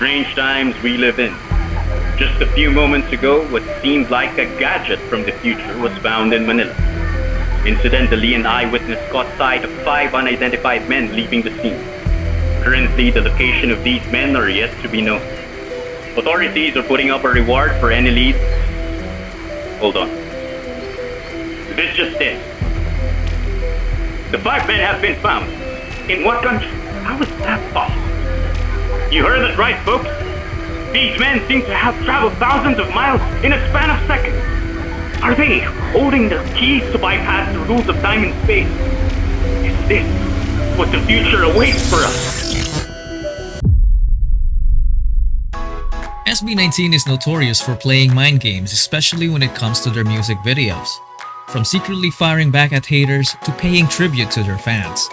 strange times we live in. Just a few moments ago, what seemed like a gadget from the future was found in Manila. Incidentally, an eyewitness caught sight of 5 unidentified men leaving the scene. Currently, the location of these men are yet to be known. Authorities are putting up a reward for any leads. Hold on. This just in. The 5 men have been found. In what country? How is that possible? You heard it right, folks. These men seem to have traveled thousands of miles in a span of seconds. Are they holding the keys to bypass the rules of time and space? Is this what the future awaits for us? SB19 is notorious for playing mind games, especially when it comes to their music videos. From secretly firing back at haters to paying tribute to their fans.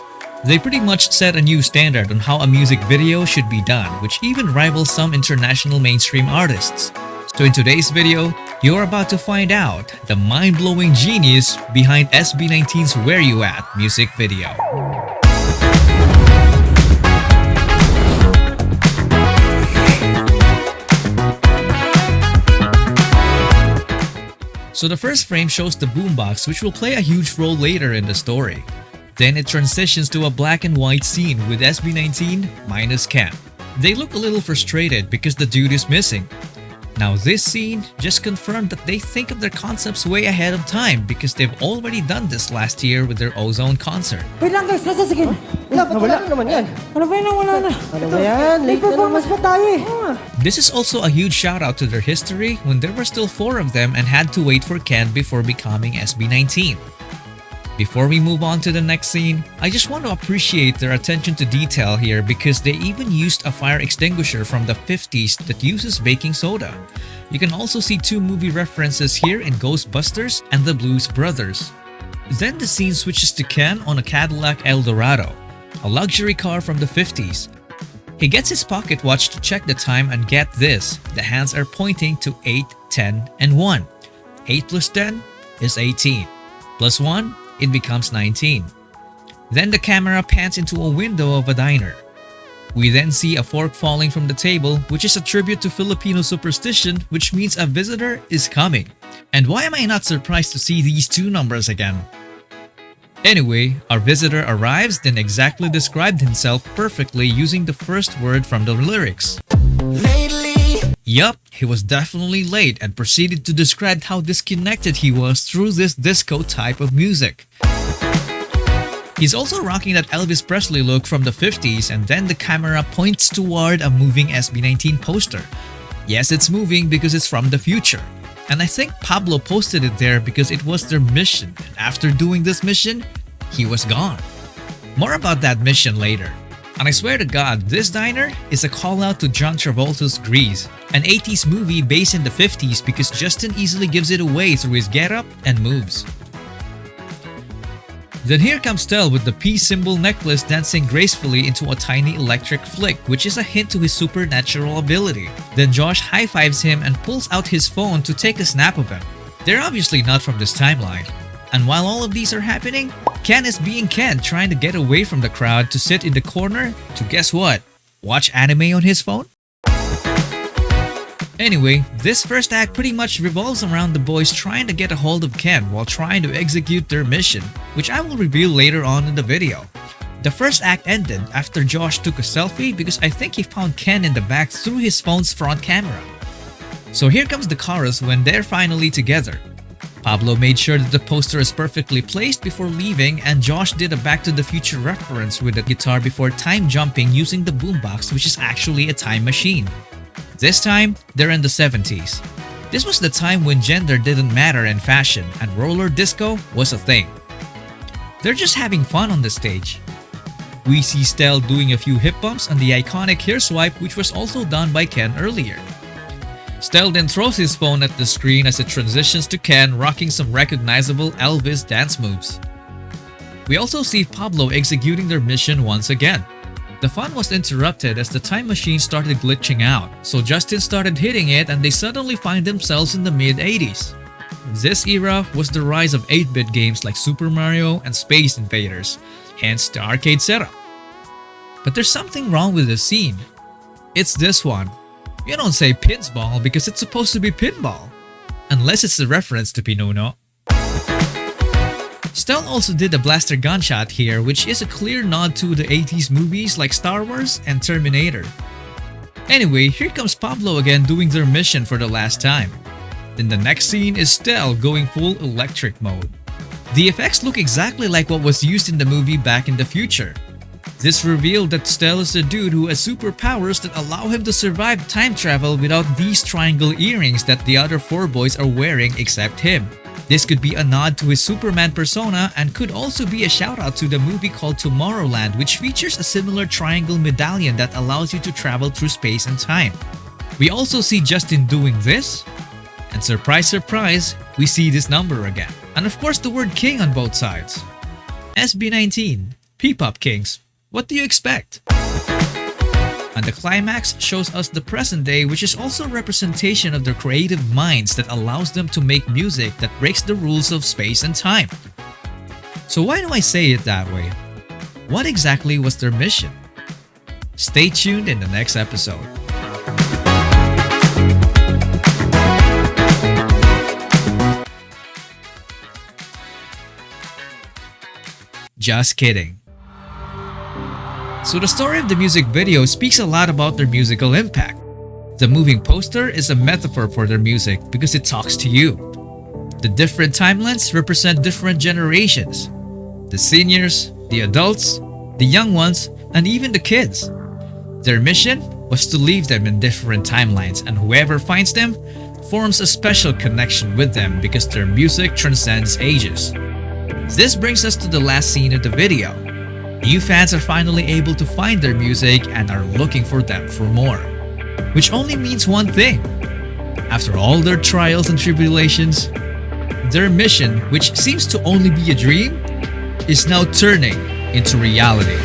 They pretty much set a new standard on how a music video should be done, which even rivals some international mainstream artists. So in today's video, you're about to find out the mind-blowing genius behind SB19's WYAT music video. So the first frame shows the boombox, which will play a huge role later in the story. Then it transitions to a black and white scene with SB19 minus Ken. They look a little frustrated because the dude is missing. Now this scene just confirmed that they think of their concepts way ahead of time because they've already done this last year with their Ozone concert. Wait lang guys, nasa sige. Nawala naman yan. Ano ba yan? Nawala na. Ano ba yan? Late performance pa tayo eh. This is also a huge shout out to their history when there were still 4 of them and had to wait for Ken before becoming SB19. Before we move on to the next scene, I just want to appreciate their attention to detail here because they even used a fire extinguisher from the 50s that uses baking soda. You can also see 2 movie references here in Ghostbusters and the Blues Brothers. Then the scene switches to Ken on a Cadillac Eldorado, a luxury car from the 50s. He gets his pocket watch to check the time and get this, the hands are pointing to 8, 10, and 1. 8 plus 10 is 18, plus 1 it becomes 19. Then the camera pans into a window of a diner. We then see a fork falling from the table, which is a tribute to Filipino superstition, which means a visitor is coming. And why am I not surprised to see these 2 numbers again? Anyway, our visitor arrives, then exactly described himself perfectly using the first word from the lyrics. Yup, he was definitely late and proceeded to describe how disconnected he was through this disco type of music. He's also rocking that Elvis Presley look from the 50s, and then the camera points toward a moving SB19 poster. Yes, it's moving because it's from the future. And I think Pablo posted it there because it was their mission, and after doing this mission, he was gone. More about that mission later. And I swear to God, this diner is a call out to John Travolta's Grease, an 80s movie based in the 50s because Justin easily gives it away through his getup and moves. Then here comes Tel with the peace symbol necklace dancing gracefully into a tiny electric flick, which is a hint to his supernatural ability. Then Josh high-fives him and pulls out his phone to take a snap of him. They're obviously not from this timeline. And while all of these are happening, Ken is being Ken, trying to get away from the crowd to sit in the corner to guess what? Watch anime on his phone? Anyway, this first act pretty much revolves around the boys trying to get a hold of Ken while trying to execute their mission, which I will reveal later on in the video. The first act ended after Josh took a selfie because I think he found Ken in the back through his phone's front camera. So here comes the chorus when they're finally together. Pablo made sure that the poster is perfectly placed before leaving, and Josh did a Back to the Future reference with the guitar before time jumping using the boombox, which is actually a time machine. This time, they're in the 70s. This was the time when gender didn't matter in fashion and roller disco was a thing. They're just having fun on the stage. We see Stel doing a few hip bumps and the iconic hair swipe, which was also done by Ken earlier. Stel then throws his phone at the screen as it transitions to Ken rocking some recognizable Elvis dance moves. We also see Pablo executing their mission once again. The fun was interrupted as the time machine started glitching out, so Justin started hitting it and they suddenly find themselves in the mid-80s. This era was the rise of 8-bit games like Super Mario and Space Invaders, hence the arcade setup. But there's something wrong with the scene. It's this one. You don't say pinball because it's supposed to be pinball. Unless it's a reference to Pinuno. Stell also did a blaster gunshot here, which is a clear nod to the 80s movies like Star Wars and Terminator. Anyway, here comes Pablo again doing their mission for the last time. Then the next scene is Stell going full electric mode. The effects look exactly like what was used in the movie Back in the Future. This revealed that Stell is a dude who has superpowers that allow him to survive time travel without these triangle earrings that the other 4 boys are wearing except him. This could be a nod to his Superman persona and could also be a shout out to the movie called Tomorrowland, which features a similar triangle medallion that allows you to travel through space and time. We also see Justin doing this, and surprise surprise, we see this number again. And of course the word king on both sides. SB19, P-Pop Kings. What do you expect? And the climax shows us the present day, which is also a representation of their creative minds that allows them to make music that breaks the rules of space and time. So why do I say it that way? What exactly was their mission? Stay tuned in the next episode. Just kidding. So the story of the music video speaks a lot about their musical impact. The moving poster is a metaphor for their music because it talks to you. The different timelines represent different generations. The seniors, the adults, the young ones, and even the kids. Their mission was to leave them in different timelines, and whoever finds them forms a special connection with them because their music transcends ages. This brings us to the last scene of the video. New fans are finally able to find their music and are looking for them for more. Which only means one thing. After all their trials and tribulations, their mission, which seems to only be a dream, is now turning into reality.